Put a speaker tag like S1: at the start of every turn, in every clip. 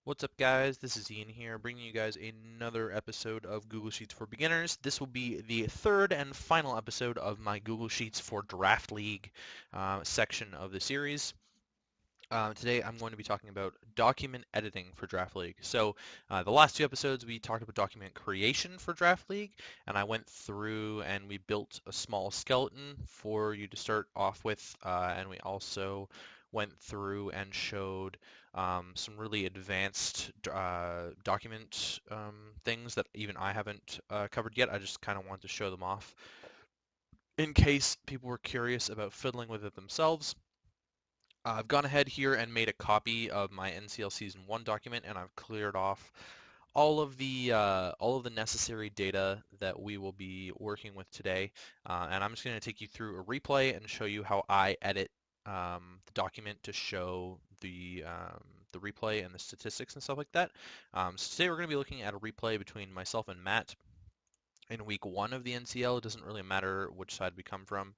S1: What's up, guys? This is Ian here, bringing you guys another episode of Google Sheets for Beginners. This will be the third and final episode of my Google Sheets for Draft League section of the series. Today I'm going to be talking about document editing for Draft League. The last two episodes we talked about document creation for Draft League, and I went through and we built a small skeleton for you to start off with, and we also went through and showed some really advanced document things that even I haven't covered yet. I just kind of wanted to show them off in case people were curious about fiddling with it themselves. I've gone ahead here and made a copy of my NCL Season 1 document, and I've cleared off all of the necessary data that we will be working with today. And I'm just going to take you through a replay and show you how I edit the document to show the replay and the statistics and stuff like that. So today we're going to be looking at a replay between myself and Matt in week 1 of the NCL. It doesn't really matter which side we come from.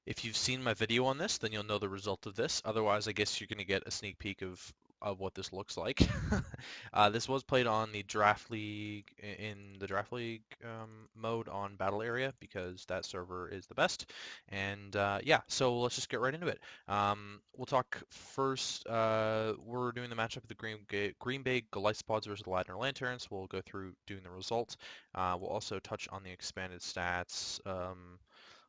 S1: If you've seen my video on this, then you'll know the result of this. Otherwise, I guess you're going to get a sneak peek of what this looks like. This was played on the Draft League, in the Draft League mode on Battle Area, because that server is the best. And yeah, so let's just get right into it. We'll talk first. We're doing the matchup of the Green Bay Glycopods versus the Ladner Lanterns. We'll go through doing the result. We'll also touch on the expanded stats.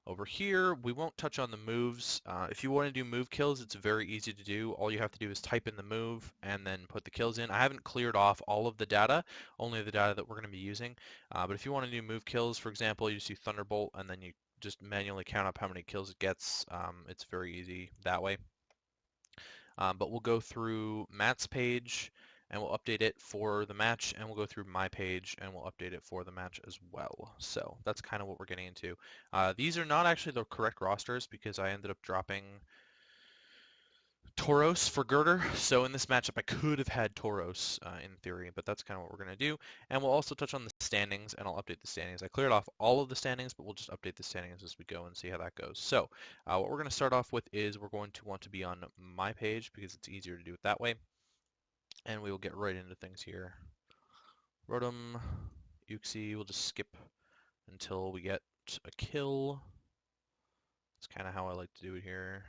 S1: Over here, we won't touch on the moves. If you want to do move kills, it's very easy to do. All you have to do is type in the move and then put the kills in. I haven't cleared off all of the data, only the data that we're going to be using. But if you want to do move kills, for example, you just do Thunderbolt and then you just manually count up how many kills it gets. It's very easy that way. But we'll go through Matt's page and we'll update it for the match, and we'll go through my page and we'll update it for the match as well. So that's kind of what we're getting into. These are not actually the correct rosters because I ended up dropping Tauros for Girder. So in this matchup, I could have had Tauros in theory, but that's kind of what we're going to do. And we'll also touch on the standings, and I'll update the standings. I cleared off all of the standings, but we'll just update the standings as we go and see how that goes. So what we're going to start off with is we're going to want to be on my page because it's easier to do it that way. And we will get right into things here. Rotom, Uxie, we'll just skip until we get a kill. That's kind of how I like to do it here.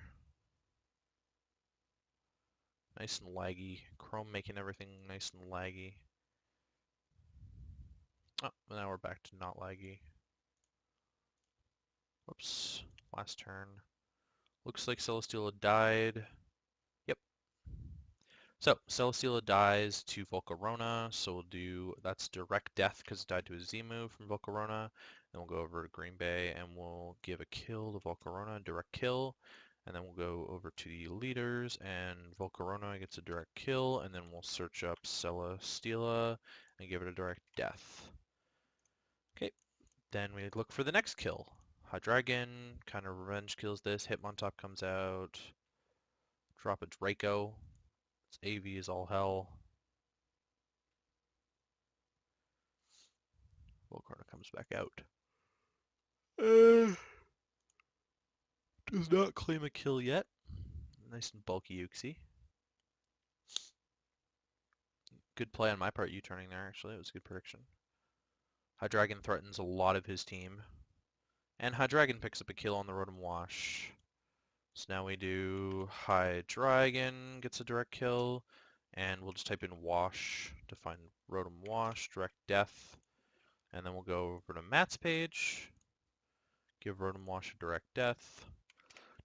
S1: Nice and laggy. Chrome making everything nice and laggy. Oh, now we're back to not laggy. Whoops. Last turn. Looks like Celesteela died. Yep. So, Celesteela dies to Volcarona, so we'll do, that's direct death because it died to a Z move from Volcarona. Then we'll go over to Green Bay and we'll give a kill to Volcarona, direct kill. And then we'll go over to the leaders and Volcarona gets a direct kill. And then we'll search up Celesteela and give it a direct death. Okay, then we look for the next kill. Hydreigon kind of revenge kills this. Hitmontop comes out. Drop a Draco. Its AV is all hell. Volcarona comes back out. Does not claim a kill yet. Nice and bulky Uxie. Good play on my part, U-turning there, actually. It was a good prediction. Hydreigon threatens a lot of his team. And Hydreigon picks up a kill on the Rotom Wash. So now we do Hydreigon gets a direct kill. And we'll just type in Wash to find Rotom Wash, direct death. And then we'll go over to Matt's page. Give Rotom Wash a direct death.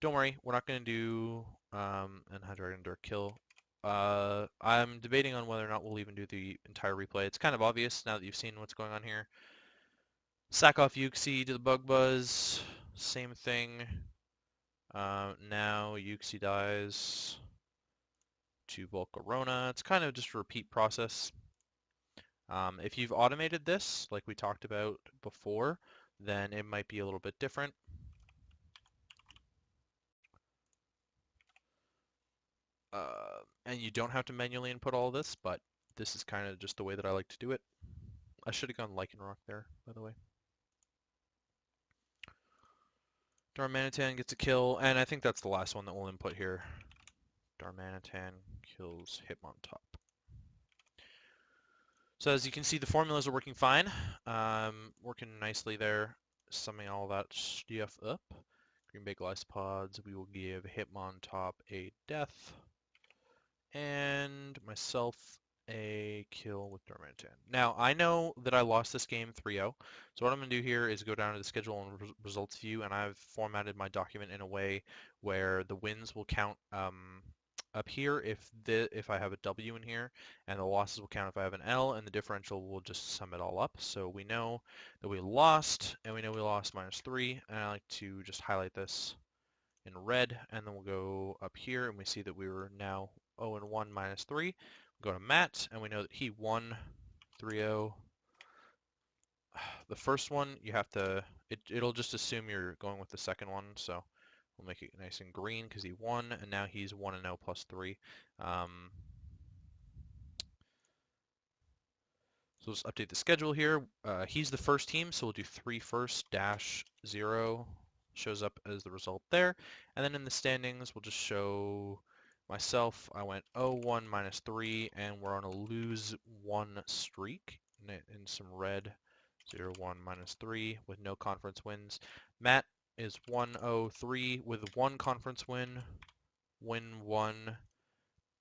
S1: Don't worry, we're not going to do an Hydreigon direct kill. I'm debating on whether or not we'll even do the entire replay. It's kind of obvious now that you've seen what's going on here. Sack off Uxie to the Bug Buzz. Same thing. Now Uxie dies to Volcarona. It's kind of just a repeat process. If you've automated this, like we talked about before, then it might be a little bit different. And you don't have to manually input all this, but this is kind of just the way that I like to do it. I should have gone Lycanroc there, by the way. Darmanitan gets a kill, and I think that's the last one that we'll input here. Darmanitan kills Hitmontop. So as you can see, the formulas are working fine, working nicely there, summing all that stuff up. Green Bay Glycopods, we will give Hitmontop a death, and myself a kill with Darmanitan. Now, I know that I lost this game 3-0, so what I'm going to do here is go down to the schedule and results view, and I've formatted my document in a way where the wins will count up here if I have a W in here, and the losses will count if I have an L, and the differential will just sum it all up. So we know that we lost, and we know we lost -3, and I like to just highlight this in red, and then we'll go up here and we see that we were now 0-1 -3. We'll go to Matt, and we know that he won 3-0. The first one, you have to, it'll just assume you're going with the second one, so we'll make it nice and green because he won, and now he's 1-0 +3. So let's update the schedule here. He's the first team, so we'll do 3 first dash 0 shows up as the result there. And then in the standings, we'll just show myself. I went 0-1 -3, and we're on a lose 1 streak in some red 0-1 -3 with no conference wins. Matt is 1-0-3 with 1 conference win, win 1,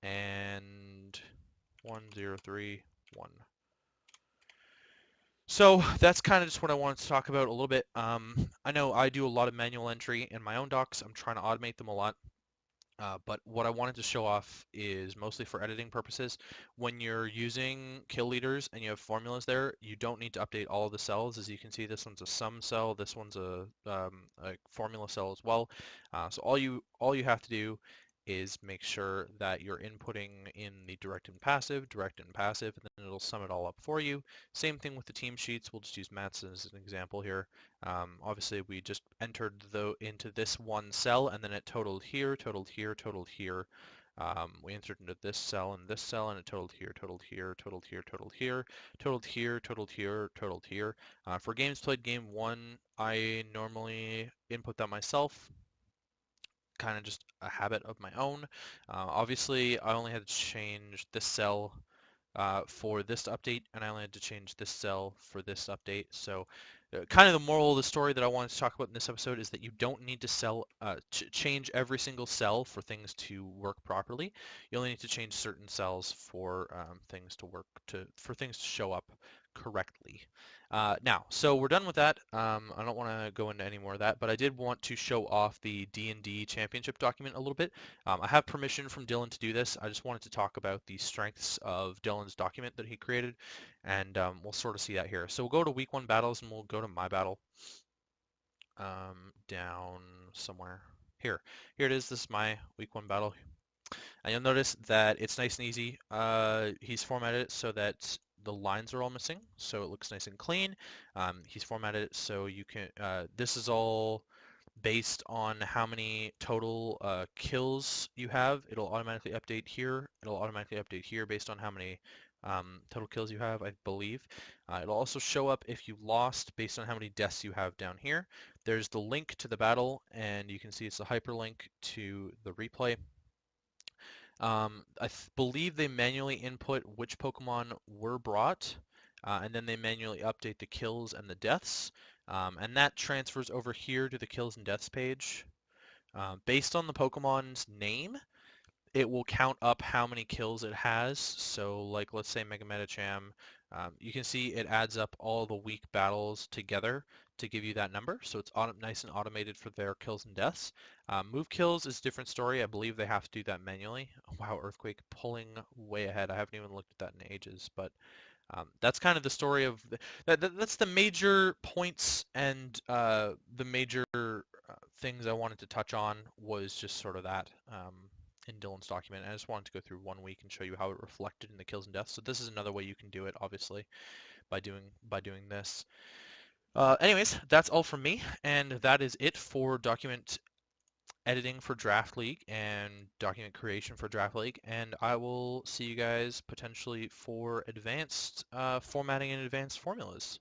S1: and 1-0-3, 1. So that's kind of just what I wanted to talk about a little bit. I know I do a lot of manual entry in my own docs. I'm trying to automate them a lot. But what I wanted to show off is mostly for editing purposes. When you're using kill leaders and you have formulas there, you don't need to update all of the cells. As you can see, this one's a sum cell, this one's a formula cell as well. So all you have to do is make sure that you're inputting in the direct and passive, and then it'll sum it all up for you. Same thing with the team sheets. We'll just use Matt's as an example here. Obviously, we just entered into this one cell, and then it totaled here, totaled here, totaled here. We entered into this cell and this cell, and it totaled here, totaled here, totaled here, totaled here, totaled here, totaled here, totaled here. For games played game 1, I normally input that myself, kind of just a habit of my own. Obviously, I only had to change this cell for this update, and I only had to change this cell for this update. So kind of the moral of the story that I wanted to talk about in this episode is that you don't need to change every single cell for things to work properly. You only need to change certain cells for things to for things to show up correctly. Now, so we're done with that. I don't want to go into any more of that, but I did want to show off the D&D Championship document a little bit. I have permission from Dylan to do this. I just wanted to talk about the strengths of Dylan's document that he created, and we'll sort of see that here. So we'll go to week 1 battles, and we'll go to my battle down somewhere here. Here it is. This is my week 1 battle. And you'll notice that it's nice and easy. He's formatted it so that the lines are all missing, so it looks nice and clean. He's formatted it so you can, this is all based on how many total kills you have. It'll automatically update here. It'll automatically update here based on how many total kills you have, I believe. It'll also show up if you lost based on how many deaths you have down here. There's the link to the battle, and you can see it's a hyperlink to the replay. I believe they manually input which Pokemon were brought, and then they manually update the kills and the deaths, and that transfers over here to the kills and deaths page. Based on the Pokemon's name, it will count up how many kills it has. So like, let's say Mega Medicham, you can see it adds up all the weak battles together to give you that number. So it's nice and automated for their kills and deaths. Move kills is a different story. I believe they have to do that manually. Wow, Earthquake pulling way ahead. I haven't even looked at that in ages, but that's kind of the story of that's the major points and the major things I wanted to touch on was just sort of that in Dylan's document. I just wanted to go through 1 week and show you how it reflected in the kills and deaths. So this is another way you can do it, obviously, by doing this. Anyways, that's all from me, and that is it for document editing for Draft League and document creation for Draft League, and I will see you guys potentially for advanced formatting and advanced formulas.